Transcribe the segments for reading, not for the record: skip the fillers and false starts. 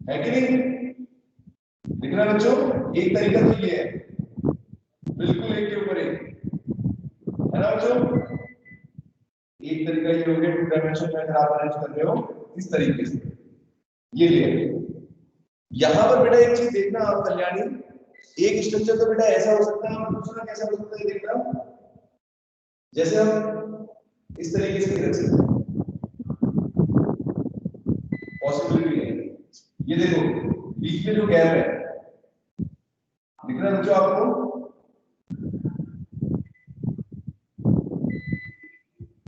है कि नहीं? दिख रहा है बच्चों? एक तरीका तो ये है, बिल्कुल एक के ऊपर एक, है ना बच्चों? एक तरीका ये हो गया, टू डायमेंशन में अगर आप अरेंज कर रहे हो इस तरीके से, ये लिया। यहां पर बेटा एक चीज देखना आप कल्याणी, एक स्ट्रक्चर तो बेटा ऐसा हो सकता है और दूसरा कैसा हो सकता है देखना, जैसे हम इस तरीके से रख सकते हैं, पॉसिबिलिटी है। ये देखो बीच में जो गैप है, दिख रहा है बच्चों आपको?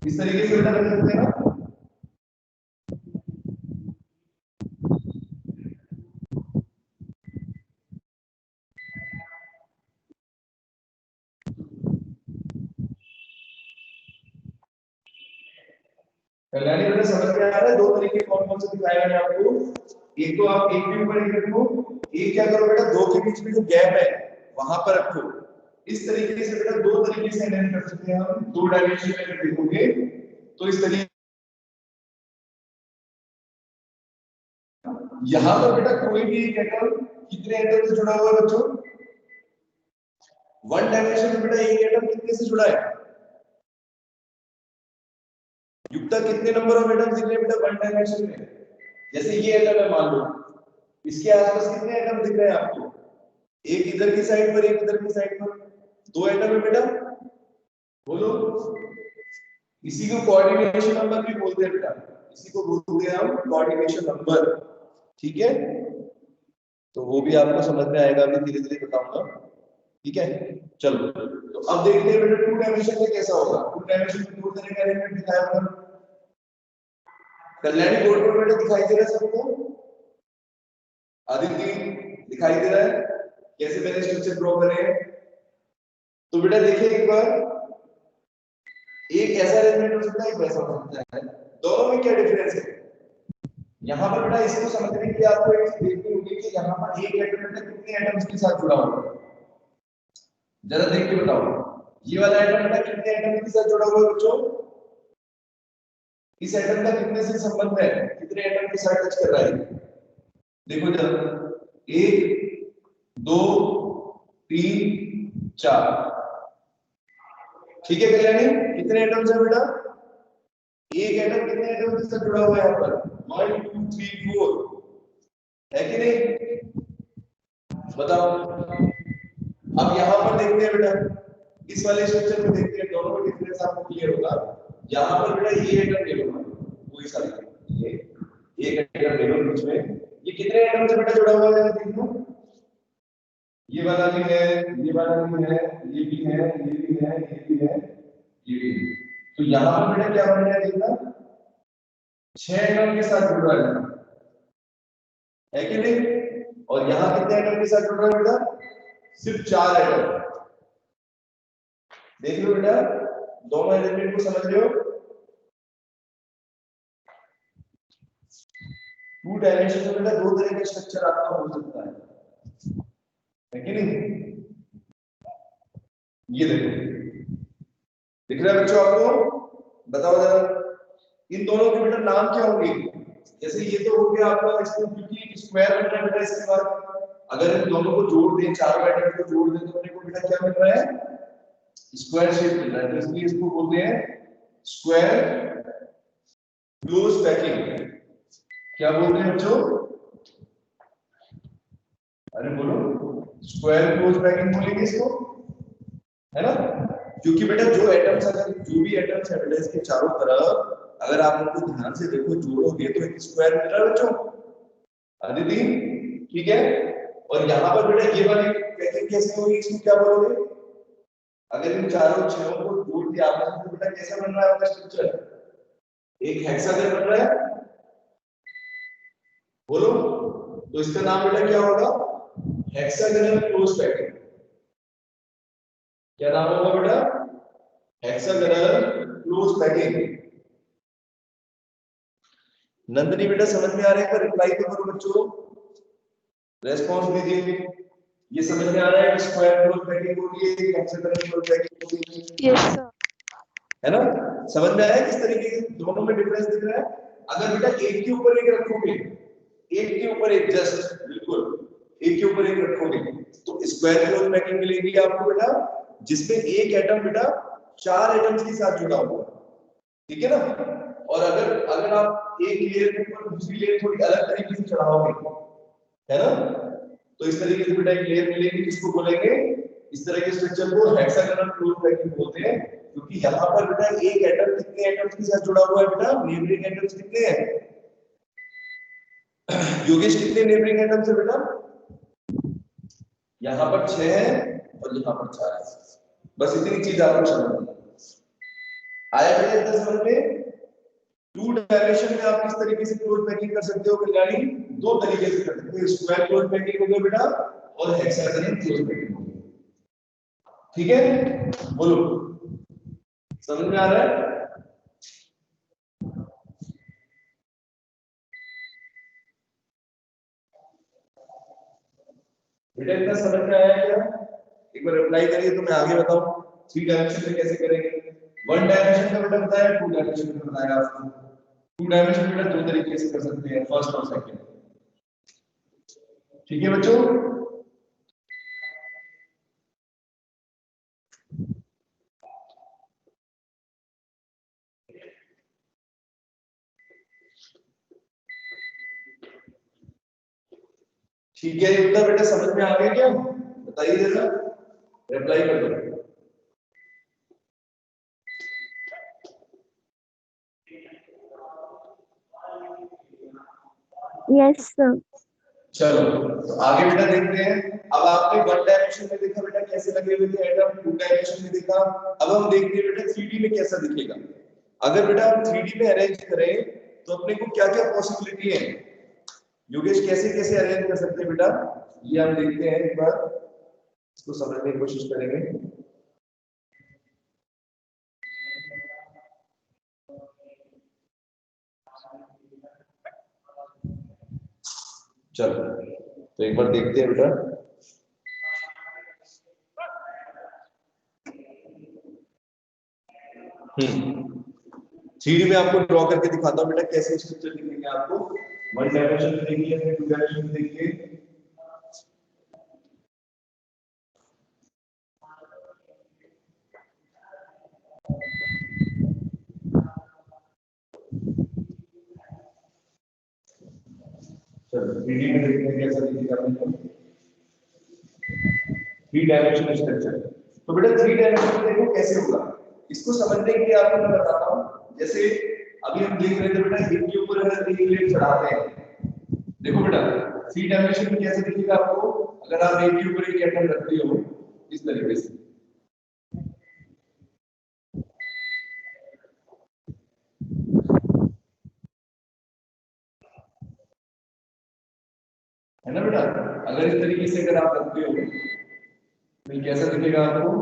इस तरीके से बेटा रख सकते हैं ना? कल्याणी बेटा समझ में आ रहा है? दो तरीके कौन कौन से दिखाए मैंने आपको? एक तो आप एक के ऊपर एक रखो, एक क्या करो बेटा, दो के बीच में जो गैप है वहां पर रखो। इस तरीके से बेटा दो तरीके से अरेंज कर सकते हैं हम, दो डायमेंशन में अगर देखोगे तो इस तरीके। यहां पर बेटा कोई भी एक एटम कितने एटम से जुड़ा हुआ है बच्चों? वन डायमेंशन में बेटा एक एटम कितने से जुड़ा है? युक्ता कितने नंबर ऑफ एटम्स दिख रहे हैं बेटा वन डायमेंशन में? जैसे ये एटम है मान लो, इसके आसपास कितने एटम दिख रहे हैं आपको? एक इधर की साइड पर, एक इधर की साइड पर, दो एटम है बेटा। बोलो, इसी को कोऑर्डिनेशन नंबर भी बोलते हैं बेटा, इसी को बोलते हैं हम कोऑर्डिनेशन नंबर। ठीक है, तो वो भी आपको समझ में आएगा, अभी धीरे धीरे बताऊंगा। ठीक है, चलो तो अब देखते हैं बेटा टू डायमेंशन में कैसा होगा। टू डायमेंशन में दो तरह का एलिमेंट दिखाया होगा। कल्याणी बोर्ड पर बेटा दिखाई दे रहा है सबको? आदित्य दिखाई दे रहा है कैसे मैंने स्ट्रक्चर ड्रॉ करे हैं? तो बेटा देखिए एक बार, एक ऐसा अरेंजमेंट हो सकता है, एक वैसा हो सकता है। दोनों में क्या डिफरेंस है? यहाँ पर बेटा इसको समझने के लिए आपको एक चीज देखनी होगी कि यहाँ पर एक एटम में कितने एटम्स के साथ जुड़ा हुआ है, जरा देख के बताओ। ये वाला एटम बेटा कितने एटम के साथ जुड़ा हुआ है बच्चों? इस एटम का कितने से संबंध है, कितने एटम के साथ टच कर रहा है? देखो जरा, एक, दो, तीन, चार। ठीक है कल्याणी, कितने एटम्स है बेटा? एक एटम कितने एटम के साथ जुड़ा हुआ है यहाँ पर? 1 2 3 4, है कि नहीं? बताओ। अब यहाँ पर देखते हैं बेटा, इस वाले स्ट्रक्चर में देखते हैं, दोनों में डिफरेंस आपको क्लियर होगा। यहाँ पर बेटा ये एटम ले लो, कोई सा ये एक एटम ले लो बीच में, ये कितने एटम से बेटा जुड़ा हुआ है देख लो। ये वाला भी है, ये वाला भी है, ये भी है, ये भी है, ये भी है, ये भी है। तो यहाँ पर बेटा क्या बन रहा है देखना, 6 एटम के साथ जुड़ रहा है कि नहीं? और यहाँ कितने एटम के साथ जुड़ रहा है बेटा? सिर्फ 4 एटम। देख लो बेटा, दोनों एलिमेंट को समझ लो। टू डायमेंशन में बेटा दो तरह का स्ट्रक्चर आपका हो सकता है कि नहीं? ये देखो, दिख रहा है बच्चों आपको? बताओ जरा, इन दोनों के बेटा नाम क्या होंगे? जैसे ये तो हो गया आपका, इसको क्योंकि स्क्वायर बन रहा है बेटा, इसके बाद अगर इन दोनों को जोड़ दें, चारों एटम को जोड़ दें तो अपने को बेटा क्या मिल रहा है? स्क्वायर शेप मिल रहा है। तो इसलिए इसको बोलते हैं स्क्वायर क्लोज पैकिंग। क्या बोलते हैं बच्चों? अरे बोलो, स्क्वायर क्लोज पैकिंग बोलेंगे इसको, है ना? क्योंकि बेटा जो एटम्स, अगर जो भी एटम्स है बेटा इसके चारों तरफ, अगर आप उनको ध्यान से देखो, जोड़ोगे तो एक स्क्वायर मिल रहा है बच्चों। अदिति ठीक है? और यहाँ पर बेटा ये वाली पैकिंग कैसे होगी, इसको क्या बोलोगे? अगर इन चारों छहों को जोड़ दिया आपने तो बेटा कैसा बन रहा है आपका स्ट्रक्चर? एक हेक्सागन बन रहा है। बोलो, तो इसका नाम बेटा क्या होगा? Hexagonal close packing. क्या नाम होगा बेटा? Hexagonal close packing. नंदनी बेटा समझ में आ रहा है? का रिप्लाई तो करो बच्चों, रेस्पॉन्स दीजिए। ये समझ में आ रहा है कि स्क्वायर क्लोज पैकिंग होती है, हेक्सागोनल क्लोज पैकिंग होती है? Yes sir. है ना? समझ में आया किस तरीके से दोनों में डिफरेंस दिख रहा है? अगर बेटा एक के ऊपर एक रखोगे एक के ऊपर एक, जस्ट बिल्कुल एक के ऊपर एक रखोगे तो स्क्वायर क्लोज पैकिंग मिलेगी आपको बेटा, जिसमें एक एटम बेटा 4 एटम्स के साथ जुड़ा हुआ है, ठीक है ना। और अगर अगर आप एक लेयर के ऊपर दूसरी लेयर थोड़ी अलग तरीके से चढ़ाओगे, है ना, तो इस तरीके से बेटा एक लेयर मिलेगी, जिसको बोलेंगे इस तरह के स्ट्रक्चर को हेक्सागोनल क्लोज पैकिंग बोलते हैं, क्योंकि यहाँ पर बेटा एक एटम कितने एटम्स के साथ जुड़ा हुआ है बेटा, नेबरिंग एटम्स कितने हैं योगेश, कितने नेबरिंग एटम्स है बेटा, यहाँ पर 6 है और यहाँ पर 4 है, बस इतनी चीज आपको समझनी है। आया बेटा इतना समझ में। 2 डायमेंशन में आप किस तरीके से क्लोज पैकिंग कर सकते हो कल्याणी, 2 तरीके से कर सकते हो, स्क्वायर क्लोज पैकिंग हो गया बेटा और हेक्सागोनल क्लोज पैकिंग हो गया, ठीक है, बोलो समझ में आ रहा है। बेटा इतना समझ में आया क्या, एक बार अप्लाई करिए तो मैं आगे बताऊं 3 डायमेंशन में कैसे करेंगे। 1 डायमेंशन का बेटा बताया, 2 डायमेंशन में बताया आपको। 2 डायमेंशन बेटा 2 तरीके से कर सकते हैं, फर्स्ट और सेकंड, ठीक है बच्चों। ठीक है, इतना बेटा समझ में आ गया क्या, बताइए जरा, रिप्लाई कर दो। Yes sir. चलो तो आगे बेटा देखते हैं। अब आपने 1 डायमेंशन में देखा बेटा कैसे लगे हुए थे एटम, 2 डायमेंशन में देखा, अब हम देखते हैं बेटा 3D में कैसा दिखेगा। अगर बेटा हम 3D में अरेंज करें तो अपने को क्या क्या पॉसिबिलिटी है, योगेश कैसे कैसे अरेंज कर सकते हैं बेटा, ये हम देखते हैं, एक बार इसको समझने की कोशिश करेंगे। चलो तो एक बार देखते हैं बेटा, थ्री डी में आपको ड्रॉ करके दिखाता हूं बेटा कैसे स्ट्रक्चर दिखेंगे आपको। 1 डायमेंशन में देखिए, फिर 2 डायमेंशन में देखिए। चलो 3D में देखते हैं कैसा दिखेगा आपको 3 डायमेंशन स्ट्रक्चर। तो बेटा 3 डायमेंशन में देखो कैसे होगा, इसको समझने के लिए आपको मैं बताता हूं। जैसे अभी हम देख रहे थे बेटा एक के ऊपर अगर एक प्लेट चढ़ाते हैं, देखो बेटा 3 डायमेंशन में कैसे दिखेगा आपको, अगर आप एक के ऊपर एक एटम रखते हो इस तरीके से, है ना बेटा। अगर इस तरीके से अगर आप रखते हो तो कैसा दिखेगा आपको,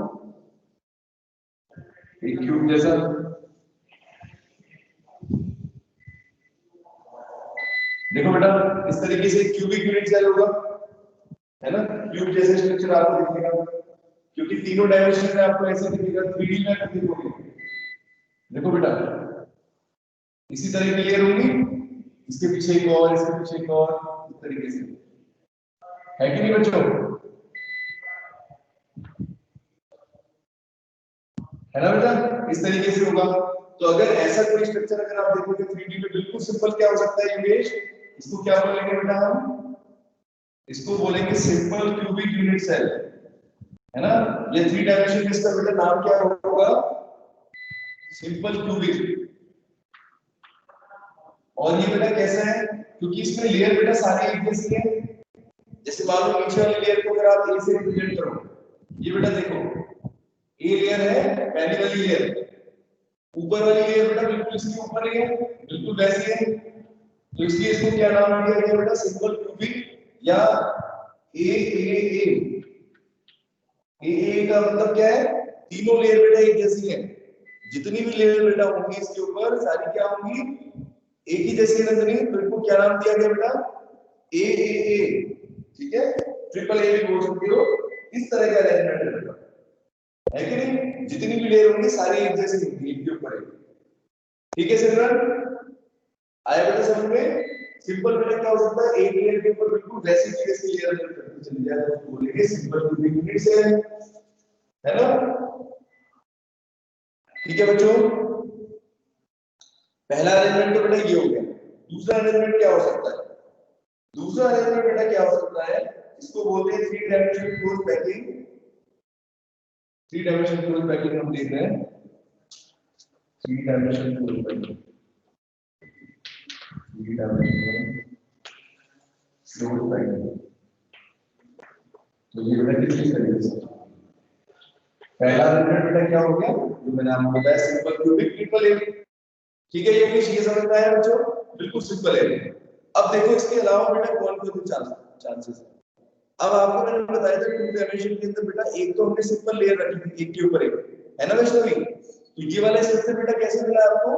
एक क्यूब जैसा। देखो बेटा इस तरीके से क्यूबिक यूनिट सेल होगा, है ना, क्यूब जैसे स्ट्रक्चर आपको दिखेगा, क्योंकि तीनों डायमेंशन में आपको ऐसे दिखेगा। 3D में अगर देखोगे, देखो बेटा इसी तरह की लेयर होगी, इसके पीछे एक और, इसके पीछे एक और, इस तरीके से, है कि नहीं बच्चों, है ना बेटा, इस तरीके से होगा। तो अगर ऐसा कोई स्ट्रक्चर अगर आप देखोगे 3D में, बिल्कुल सिंपल क्या हो सकता है योगेश, इसको क्या बोलेंगे बेटा हम, इसको बोलेंगे सिंपल क्यूबिक यूनिट सेल, है ना। ये 3 डायमेंशन में इसका बेटा नाम क्या होगा, सिंपल क्यूबिक। और ये बेटा कैसा है, क्योंकि इसमें लेयर बेटा सारे एक जैसी है। जैसे मान लो नीचे वाली लेयर को अगर आप ए से रिप्रेजेंट करो, ये बेटा देखो ए लेयर है, पहली वाली लेयर, ऊपर वाली लेयर बेटा बिल्कुल इसके ऊपर ही है, बिल्कुल वैसी है, तो इसलिए इसको क्या नाम दिया गया बेटा, सिंपल क्यूबिक या ए। ए का मतलब क्या है, तीनों लेयर बेटा एक जैसी है, जितनी भी लेयर बेटा होंगी इसके ऊपर सारी क्या होंगी, एक ही जैसी नजरी, तो इनको क्या नाम दिया गया बेटा, ए, ठीक है, ट्रिपल ए भी बोल सकते हो। इस तरह का अरेंजमेंट है बेटा, है कि नहीं, जितनी भी लेयर होंगी सारी एक जैसी होंगी, एक के ऊपर एक, ठीक है सिमरन, आया बेटा समझ में। सिंपल बेटा क्या हो सकता है, एक लेयर के ऊपर बिल्कुल वैसी वैसी लेयर करके चली जाए तो उसको बोलेंगे सिंपल क्यूबिक यूनिट्स है ना। ठीक है बच्चों, पहला अरेंजमेंट तो बेटा ये हो गया। दूसरा अरेंजमेंट क्या हो सकता है, दूसरा अरेंजमेंट बेटा क्या हो सकता है, इसको बोलते हैं three dimensional close packing. Three dimensional close packing हम देख रहे हैं, three dimensional close packing, three dimensional close packing. तो ये बेटा किस तरीके से, पहला अरेंजमेंट बेटा क्या हो गया, जो मैंने आपको बताया सिंपल क्यूबिक ट्रिपल ए। ठीक है, ये भी ये समझ में आया बच्चों, बिल्कुल सिंपल है। अब देखो इसके अलावा बेटा कौन कौन से चांसेस है। अब आपको मैंने बताया था टू डायमेंशन के अंदर बेटा एक तो हमने सिंपल लेयर रखी थी एक के ऊपर एक, है ना वैष्णवी। तो ये वाला स्ट्रक्चर बेटा कैसे मिला आपको,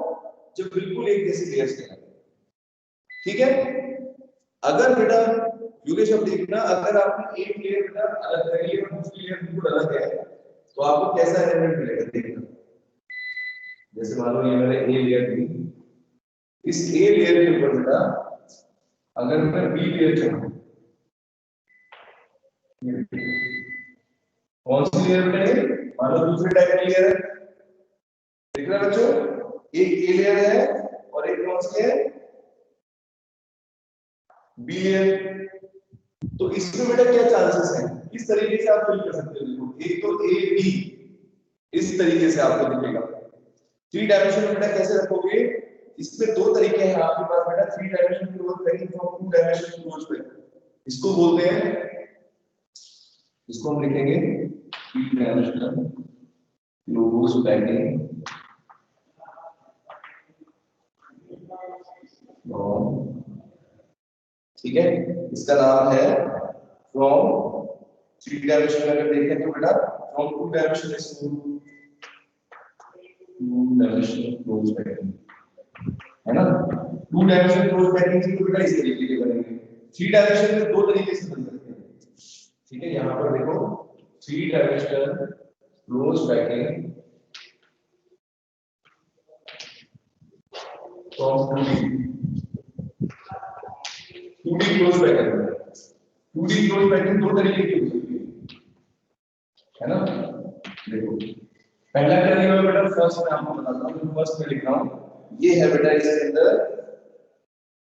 जब बिल्कुल एक जैसी लेयर्स थे। ठीक है, अगर बेटा योगेश अब देखना, अगर आपने एक लेयर बेटा अलग कर ली और दूसरी लेयर बिल्कुल अलग है तो आपको कैसा एलिमेंट मिलेगा देखना। जैसे मान लो ये मैंने ए लेयर दी, इस ए लेयर के ऊपर बेटा अगर मैं बी लेयर चढ़ाऊं, कौन सी लेयर बनेगी, मान लो दूसरी टाइप की लेयर है, देख रहे बच्चों, एक ए लेयर है और एक कौन सी है, बी लेयर। तो इसमें बेटा क्या चांसेस हैं, इस तरीके से आप फिल कर सकते हो। देखो एक तो ए बी इस तरीके से आपको दिखेगा। थ्री डायमेंशन बेटा कैसे रखोगे, इसमें दो तरीके हैं आपके पास बेटा, three dimension close packing from two dimension close packing. इसको बोलते हैं, इसको हम लिखेंगे थ्री डायमेंशनल क्लोज पैकिंग ठीक है, इसका नाम है फ्रॉम थ्री डायमेंशन। अगर देखें तो बेटा from two dimension close packing है ना। टू डायमेंशन क्लोज पैकिंग की तो बेटा इस तरीके के बनेंगे, थ्री डायमेंशन में दो तरीके से बन सकते हैं। ठीक है, यहां पर देखो three dimensional close packing from 2D close packing, 2D close packing दो तरीके की हो सकती है ना। देखो पहला क्या दिया हुआ बेटा, फर्स्ट में आपको बताता हूं, फर्स्ट में लिख रहा हूं, ये है बेटा इसके अंदर,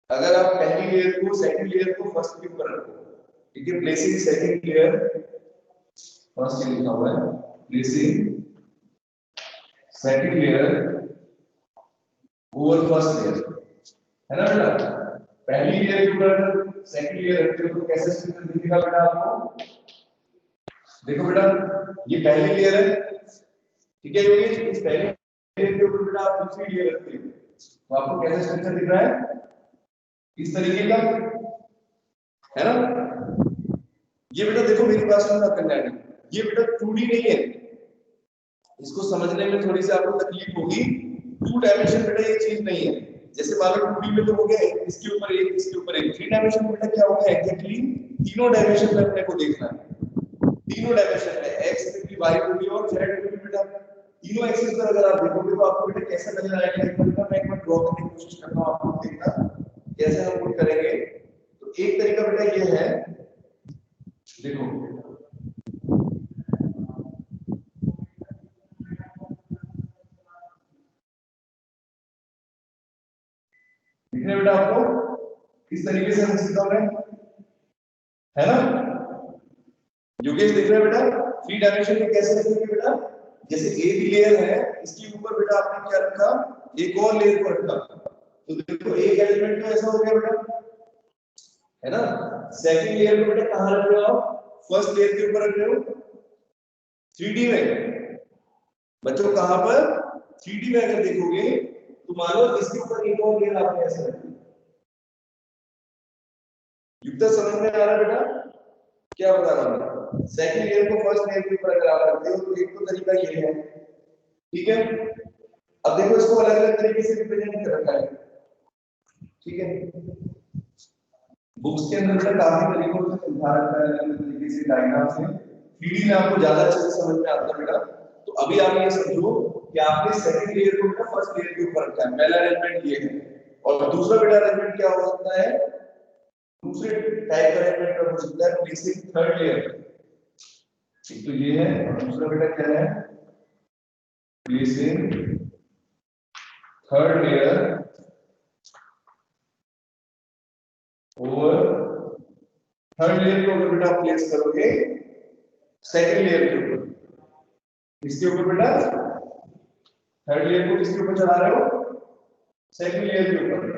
अगर आप पहली लेयर को सेकंड लेयर को फर्स्ट के ऊपर रखो, ठीक है, प्लेसिंग सेकंड लेयर फर्स्ट ये लिखा हुआ है, placing second layer over first layer, है ना बेटा। पहली लेयर के ऊपर सेकंड लेयर रखते हो तो कैसे स्ट्रक्चर दिखेगा बेटा आपको, देखो बेटा ये पहली लेयर है, ठीक है योगेश, इस पहली लेयर के ऊपर बेटा आप दूसरी लेयर रखते हो तो आपको कैसा स्ट्रक्चर दिख रहा है, इस तरीके का, है ना। ये बेटा देखो मेरी बात सुनना कल्याणी, ये बेटा 2D नहीं है, इसको समझने में थोड़ी सी आपको तकलीफ होगी। टू डायमेंशन बेटा ये चीज नहीं है, जैसे मान लो 2D में तो हो गया इसके ऊपर एक इसके ऊपर एक, थ्री डायमेंशन में बेटा क्या होगा एग्जैक्टली तीनों डायमेंशन में अपने को देखना है, तीनों डायमेंशन में एक्स में भी वाई में भी और जेड में भी बेटा, तीनों एक्सिस पर अगर आप देखोगे तो आपको बेटा कैसा नजर आएगा, मैं एक बार ड्रॉ करने की कोशिश करता हूं, आपको देखना कैसे हम पुट करेंगे। तो एक तरीका बेटा ये है, देखो दिख रहा है बेटा आपको, इस तरीके से हम सीखा है ना। योगेश दिख रहा है बेटा, थ्री डायमेंशन में कैसे लिखेंगे बेटा, जैसे ए की लेयर है इसके ऊपर बेटा आपने क्या रखा, एक और लेयर को रखा, तो देखो एक एलिमेंट तो ऐसा हो गया बेटा, है ना। सेकंड लेयर को बेटा कहां रख रहे हो आप, फर्स्ट लेयर के ऊपर रख रहे हो, 3D में बच्चों कहां पर, 3D में अगर देखोगे तो मान लो इसके ऊपर एक और लेयर आपने ऐसे रखी, युक्त समझ में आ रहा है बेटा क्या बता रहा हूं, सेकंड लेयर को फर्स्ट लेयर के ऊपर अगर आप रखते हो तो एक तो तरीका ये है, ठीक है। अब देखो इसको अलग अलग तरीके से रिप्रेजेंट कर रखा है, ठीक है, बुक्स के अंदर बेटा काफी तरीकों से समझा रखा है, अलग तरीके से डायग्राम से, 3D में आपको ज्यादा अच्छे से समझ में आता है बेटा। तो अभी आप ये समझो कि आपने सेकंड लेयर को बेटा फर्स्ट लेयर के ऊपर रखा है, पहला एलिमेंट ये है और दूसरा बेटा अरेंजमेंट क्या हो सकता है, दूसरे टाइप का अरेंजमेंट हो सकता है प्लेसिंग थर्ड लेयर। एक तो ये है और दूसरा बेटा क्या है, placing third layer over third layer को अगर बेटा प्लेस करोगे सेकंड लेयर के ऊपर, इसके ऊपर बेटा थर्ड लेयर को किसके ऊपर चढ़ा रहे हो, सेकंड लेयर के ऊपर।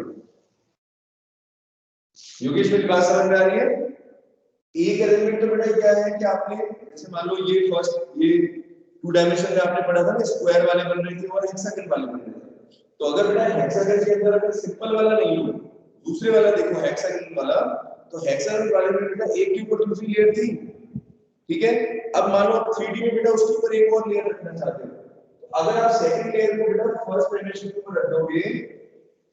योगेश में क्लास समझ में आ रही है। एक अरेंजमेंट तो बेटा क्या है कि आपने जैसे मान लो ये फर्स्ट ये 2 डायमेंशन में आपने पढ़ा था ना, स्क्वायर वाले बन रहे थे और हेक्सागन वाले बन रहे थे। तो अगर बेटा हेक्सागन के अंदर अगर सिंपल वाला नहीं हो, दूसरे वाला देखो हेक्सागन वाला, तो हेक्सागन वाले में बेटा एक के ऊपर दूसरी लेयर थी, ठीक है। अब मान लो आप 3D में बेटा उसके ऊपर एक और लेयर रखना चाहते हो, तो अगर आप सेकंड लेयर को बेटा फर्स्ट डायमेंशन के ऊपर रख दोगे,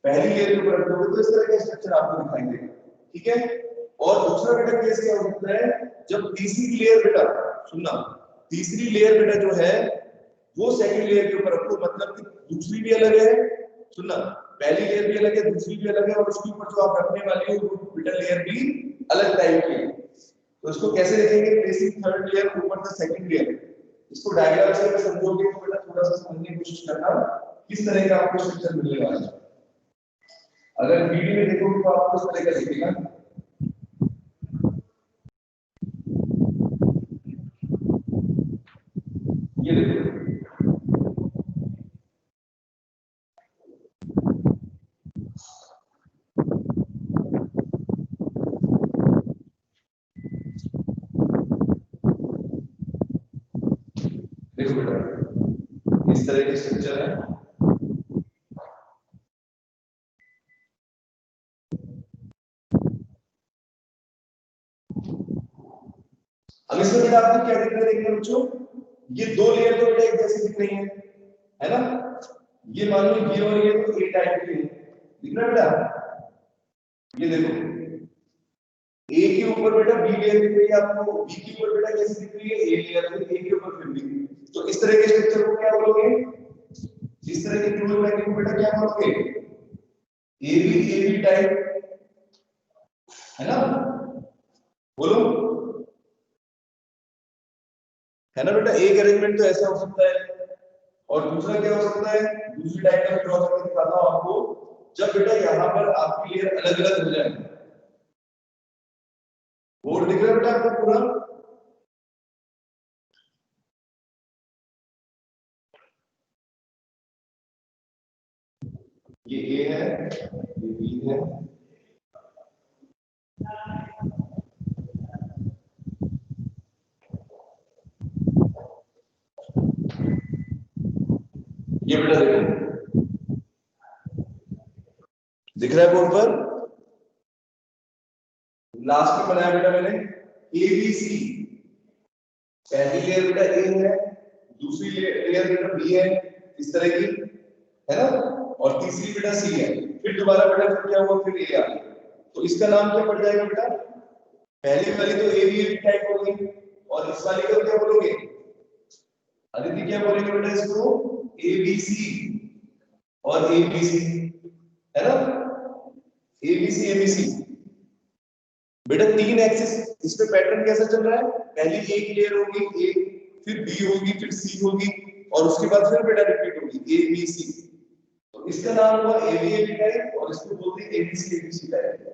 पहली लेयर के ऊपर रख दोगे, तो इस तरह का स्ट्रक्चर आपको दिखाई देगा, ठीक है। और दूसरा बेटा केस क्या हो सकता है, जब तीसरी लेयर बेटा सुनना, तीसरी लेयर बेटा जो है वो सेकंड लेयर के ऊपर रखो, मतलब कि दूसरी भी अलग है, सुनना, पहली लेयर भी अलग है, दूसरी भी अलग है, और उसके ऊपर जो आप रखने वाली हो वो बेटा लेयर भी अलग टाइप की है। तो इसको कैसे लिखेंगे, प्लेसिंग थर्ड लेयर ऊपर द सेकंड लेयर। इसको डायग्राम से अगर समझोगे तो बेटा थोड़ा सा समझने की कोशिश करना किस तरह का आपको स्ट्रक्चर मिलने वाला है। अगर वीडियो में देखोगे तो आपको इस तरह का दिखेगा, ये देखो, देखो बेटा इस तरह के स्ट्रक्चर है। अब इसमें बेटा आपको क्या दिख रहा है, देखिए बच्चों, ये दो लेयर तो बेटा एक जैसी दिख रही है ना। ये मान लो ये और ये तो ए टाइप के दिख रहा है बेटा, ये देखो ए के ऊपर बेटा बी लेयर दिख रही है आपको, बी के ऊपर बेटा कैसी दिख रही है, ए लेयर, फिर ए के ऊपर फिर बी। तो इस तरह के स्ट्रक्चर को क्या बोलोगे, इस तरह के क्लोज पैकिंग को बेटा क्या बोलोगे, ए बी टाइप, है ना, बोलो, है ना बेटा। एक अरेंजमेंट तो ऐसा हो सकता है, और दूसरा क्या हो सकता है, दूसरी टाइप का ड्रॉ करके दिखाता हूं आपको, जब बेटा यहाँ पर आपकी लेयर अलग अलग हो जाए। बोर्ड दिख रहा है बेटा आपको पूरा, ये ए है, ये बी है, ये बेटा देखो दिख रहा है बोर्ड पर, लास्ट में बनाया बेटा मैंने ए बी सी, पहली लेयर बेटा ए है, दूसरी लेयर बेटा बी है, इस तरह की, है ना, और तीसरी बेटा सी है, फिर दोबारा बेटा फिर क्या हुआ, फिर ए आ गया। तो इसका नाम क्या पड़ जाएगा बेटा, पहली वाली तो ए बी टाइप हो गई, और इस वाली को क्या बोलोगे, अदिति क्या बोलेंगे बेटा इसको, ए बी सी और ए बी सी, है ना, A B C, A B C. बेटा 3 एक्सिस, इसमें पैटर्न कैसा चल रहा है, पहली एक लेयर होगी ए, फिर बी होगी, फिर सी होगी, और उसके बाद फिर बेटा रिपीट होगी ए बी सी। तो इसका नाम हुआ ए बी टाइप, और इसको बोलते हैं ए बी सी टाइप,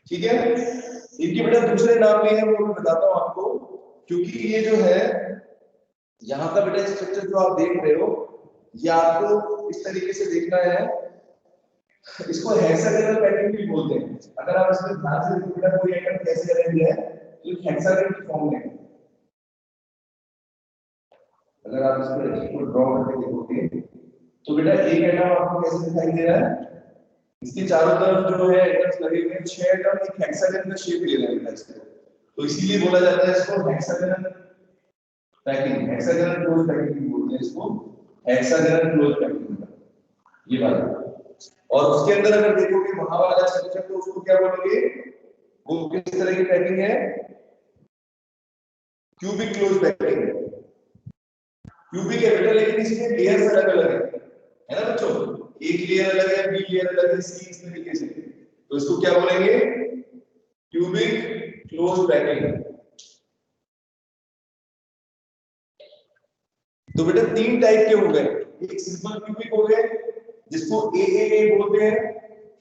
ठीक है। इनके बेटा दूसरे नाम भी हैं, वो मैं बताता हूं आपको, क्योंकि ये जो है यहाँ का बेटा स्ट्रक्चर जो आप देख रहे हो, ये आपको इस तरीके से देखना है, इसको हेक्सागोनल पैटर्न भी बोलते हैं। अगर आप इसमें ध्यान से देखो बेटा कोई आइटम कैसे अरेंज है, तो एक हेक्सागोन की फॉर्म में, अगर आप इसको ड्रॉ करके देखोगे तो बेटा एक आइटम आपको कैसे दिखाई दे रहा है, इसके चारों तरफ जो है आइटम्स लगे हुए हैं, 6 आइटम एक हेक्सागन का शेप ले रहे हैं इसको, तो इसीलिए बोला जाता है इसको hexagonal packing, hexagonal close packing बोलते हैं इसको, हेक्सागोनल क्लोज पैकिंग, ये बात है। और उसके अंदर अगर देखोगे वहां वाला स्ट्रक्चर, तो उसको क्या बोलोगे, वो किस तरह की पैकिंग है, क्यूबिक क्लोज पैकिंग, क्यूबिक है बेटा, लेकिन इसमें लेयर्स अलग अलग है ना बच्चों, एक लेयर अलग है, बी लेयर अलग है, सी इस तरीके से, तो इसको क्या बोलेंगे? Cubic close packing. तो बेटा तीन टाइप के हो गए, एक सिंपल क्यूबिक हो गए जिसको ए बोलते हैं,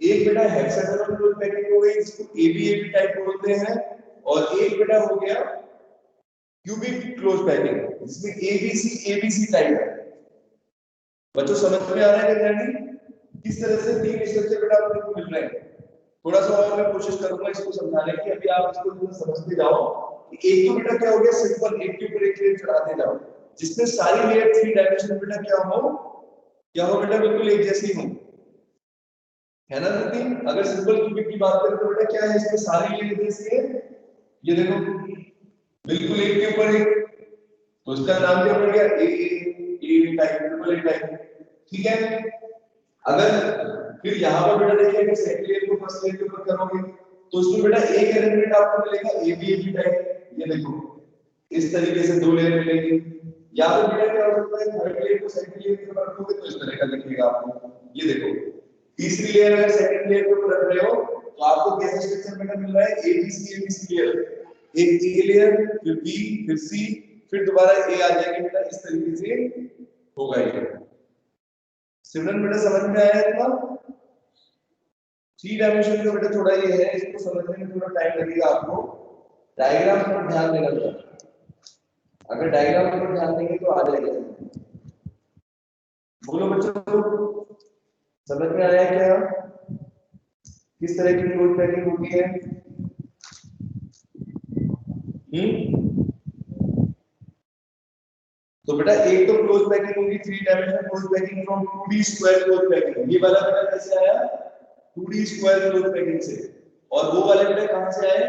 एक बेटा हेक्सागोनल क्लोज पैकिंग हो गई जिसको एबी टाइप बोलते हैं, और एक बेटा हो गया क्यूबिक क्लोज पैकिंग जिसमें एबीसी टाइप है। बच्चों समझ में आ रहा है क्या? किस तरह से तीन स्ट्रक्चर बेटा आपको मिल रहे हैं। थोड़ा सा और मैं कोशिश करूंगा इसको समझाने की, अभी आप इसको समझते जाओ कि एक तो बेटा क्या हो गया सिंपल, एक के ऊपर एक लेयर चढ़ाते जाओ जिसमें सारी लेयर थ्री डायमेंशन बेटा क्या हो बेटा बिल्कुल एक जैसी हो, है ना दीदी? अगर सिंपल क्यूबिक की बात करें तो बेटा क्या है, इसमें सारी लेयर जैसी है, ये देखो बिल्कुल एक के ऊपर एक, तो इसका नाम क्या पड़ गया? ए टाइप, बिल्कुल ए टाइप, ठीक है। अगर फिर यहाँ पर बेटा देखिए कि सेकंड लेयर को फर्स्ट लेयर के ऊपर करोगे तो उसमें बेटा एक एलिमेंट आपको मिलेगा एबी टाइप, ये देखो इस तरीके से दो लेयर मिलेंगी। या फिर बेटा क्या हो सकता है, थर्ड लेयर को सेकंड लेयर के ऊपर रखोगे तो इस तरह का दिखेगा आपको, ये देखो तीसरी लेयर अगर सेकंड लेयर के ऊपर रख रहे हो तो आपको कैसा स्ट्रक्चर बेटा मिल रहा है? एबीसी लेयर, एक ए लेयर, फिर बी, फिर सी, फिर दोबारा ए आ जाएगी बेटा, इस तरीके से होगा ये। सिमरन बेटा समझ में आया इतना? थ्री डायमेंशन का बेटा थोड़ा ये है, इसको समझने में थोड़ा टाइम लगेगा आपको, डायग्राम पर ध्यान देना बेटा, अगर डायग्राम पर ध्यान देंगे तो आ जाएगा। बोलो बच्चों समझ में आया क्या किस तरह की क्लोज पैकिंग होती है? तो बेटा एक तो क्लोज पैकिंग होगी three dimensional close packing from 2D square close packing, ये वाला बेटा कैसे आया? 2D स्क्वायर क्लोज पैकिंग से। और वो वाले बेटा कहां से आए?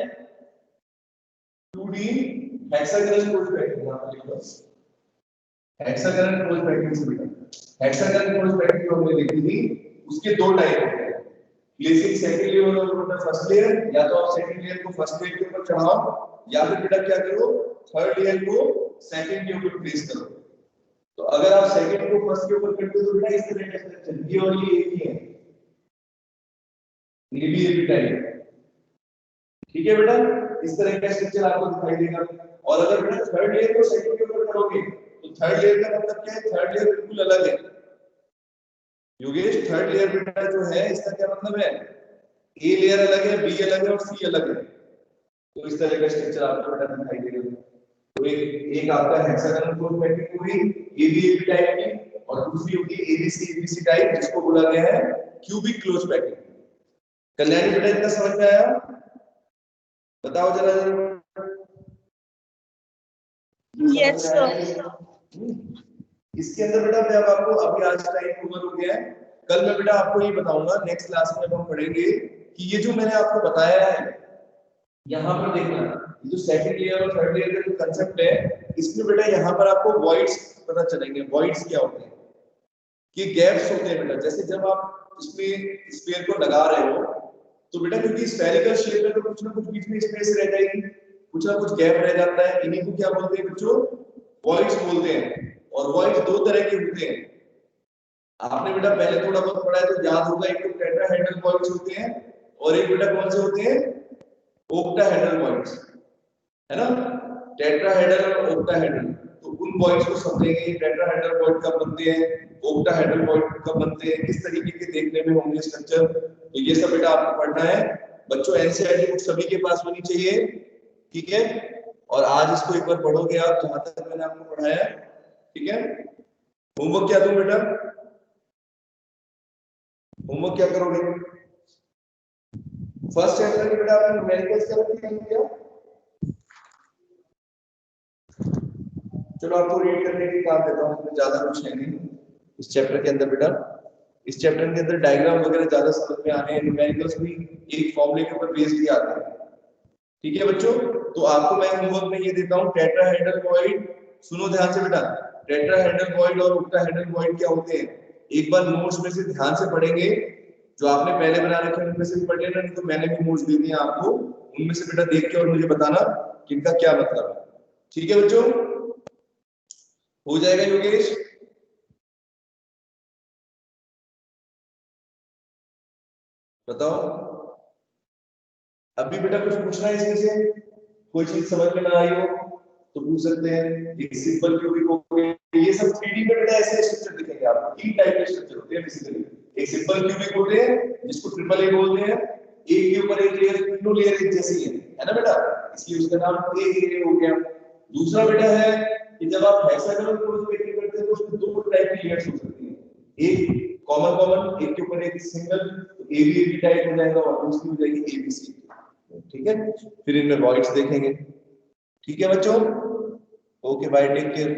2D हेक्सागोनल क्लोज पैकिंग, यहां पर लिखो हेक्सागोनल क्लोज पैकिंग से बेटा। हेक्सागोनल क्लोज पैकिंग जो हमने देखी थी उसके दो टाइप होते हैं, प्लेसिंग सेकंड लेयर और बेटा फर्स्ट लेयर, या तो आप सेकंड लेयर को फर्स्ट लेयर के ऊपर चढ़ाओ या फिर बेटा क्या करो थर्ड लेयर को सेकंड के ऊपर प्लेस करो। तो अगर आप सेकंड को फर्स्ट के ऊपर करते हो तो बेटा इस तरह का स्ट्रक्चर, ये और ये एक ही है, ये भी एक टाइप, ठीक है बेटा, इस तरह का स्ट्रक्चर आपको दिखाई देगा। और अगर बेटा थर्ड लेयर को सेकंड के ऊपर करोगे तो थर्ड लेयर का मतलब क्या है? थर्ड लेयर बिल्कुल अलग है योगेश, थर्ड लेयर बेटा जो है इसका क्या मतलब है? ए लेयर अलग है, बी अलग है और सी अलग है, तो इस तरह का स्ट्रक्चर आपको बेटा दिखाई देगा। तो एक आपका हेक्सागोनल क्लोज पैकिंग हो गई एबी टाइप की, और दूसरी होगी एबीसी टाइप जिसको बोला गया है क्यूबिक क्लोज पैकिंग। कल्याणी बेटा इतना समझ में आया? बताओ जरा। Yes sir. इसके अंदर बेटा मैं अब आपको, अभी आज टाइम ओवर हो गया है, कल मैं बेटा आपको ये बताऊंगा नेक्स्ट क्लास में हम पढ़ेंगे कि ये जो मैंने आपको बताया है यहाँ पर देखना, ये जो सेकंड लेयर और थर्ड लेयर का जो कांसेप्ट है इसमें बेटा यहाँ पर आपको वॉइड्स पता चलेंगे। वॉइड्स क्या होते हैं? कि गैप्स होते हैं बेटा, जैसे जब आप इसमें स्फीयर को लगा रहे हो तो बेटा क्योंकि स्फेरिकल शेप है तो कुछ ना कुछ बीच में स्पेस रह जाएगी, कुछ ना कुछ गैप रह जाता है, इन्हीं को क्या बोलते हैं बच्चों? वॉइड्स बोलते हैं। और वॉइड्स दो तरह के होते हैं, आपने बेटा पहले थोड़ा बहुत पढ़ा है तो याद होगा, एक तो टेट्राहेड्रल वॉइड्स होते हैं और एक बेटा कौन से होते हैं? ओक्टाहेड्रल वॉइड्स, है ना? टेट्राहेड्रल और ओक्टाहेड्रल, तो उन वॉइड्स को समझेंगे, टेट्राहेड्रल वॉइड कब बनते हैं, ओक्टाहेड्रल वॉइड कब बनते हैं, किस तरीके के देखने में होंगे स्ट्रक्चर, तो ये सब बेटा आपको पढ़ना है बच्चों। एनसीईआरटी बुक सभी के पास होनी चाहिए, ठीक है? और आज इसको एक बार पढ़ोगे आप जहां तक मैंने आपको पढ़ाया, ठीक है? होमवर्क क्या दूं बेटा? होमवर्क क्या करोगे? फर्स्ट चैप्टर में बेटा आपने न्यूमेरिकल्स का क्या? चलो आपको रीड करने के काम देता हूँ, इसमें ज्यादा कुछ है नहीं इस चैप्टर के अंदर बेटा। इस चैप्टर के अंदर डायग्राम वगैरह ज्यादा समझ में आने हैं, न्यूमेरिकल्स भी एक फॉर्मूले के ऊपर बेस्ड ही आते हैं, ठीक है बच्चों? तो आपको मैं होमवर्क में ये देता हूँ, टेट्राहेड्रल वॉइड, सुनो ध्यान से बेटा, टेट्राहेड्रल वॉइड और ओक्टाहेड्रल वॉइड क्या होते हैं एक बार नोट्स में से ध्यान से पढ़ेंगे, जो आपने पहले बना रखे हैं उनमें से भी पढ़ लेना, नहीं तो मैंने भी नोट्स दे दिए आपको, उनमें से बेटा देख के और मुझे बताना कि इनका क्या मतलब है, ठीक है बच्चों? हो जाएगा योगेश? बताओ। अभी बेटा कुछ पूछना है इसमें से, कोई चीज समझ में ना आई हो तो पूछ सकते हैं। एक सिंपल क्यूबिक हो गया, ये सब 3D में बेटा ऐसे स्ट्रक्चर दिखेंगे आपको। 3 टाइप के स्ट्रक्चर होते हैं बेसिकली। एक सिंपल क्यूबिक होते हैं जिसको ट्रिपल ए बोलते हैं, एक के ऊपर एक लेयर, तीनों लेयर एक जैसी है ना बेटा, इसलिए उसका नाम ए हो गया। दूसरा बेटा है कि जब आप हेक्सागोनल प्रोजेक्ट करते हैं तो उसमें दो टाइप की लेयर्स हो सकती हैं, एक कॉमन कॉमन, एक के ऊपर एक सिंगल, एबी टाइप हो जाएगा और दूसरी हो जाएगी एबीसी। ठीक है, फिर इनमें वॉइड्स देखेंगे। ठीक है बच्चों, ओके बाय, टेक केयर।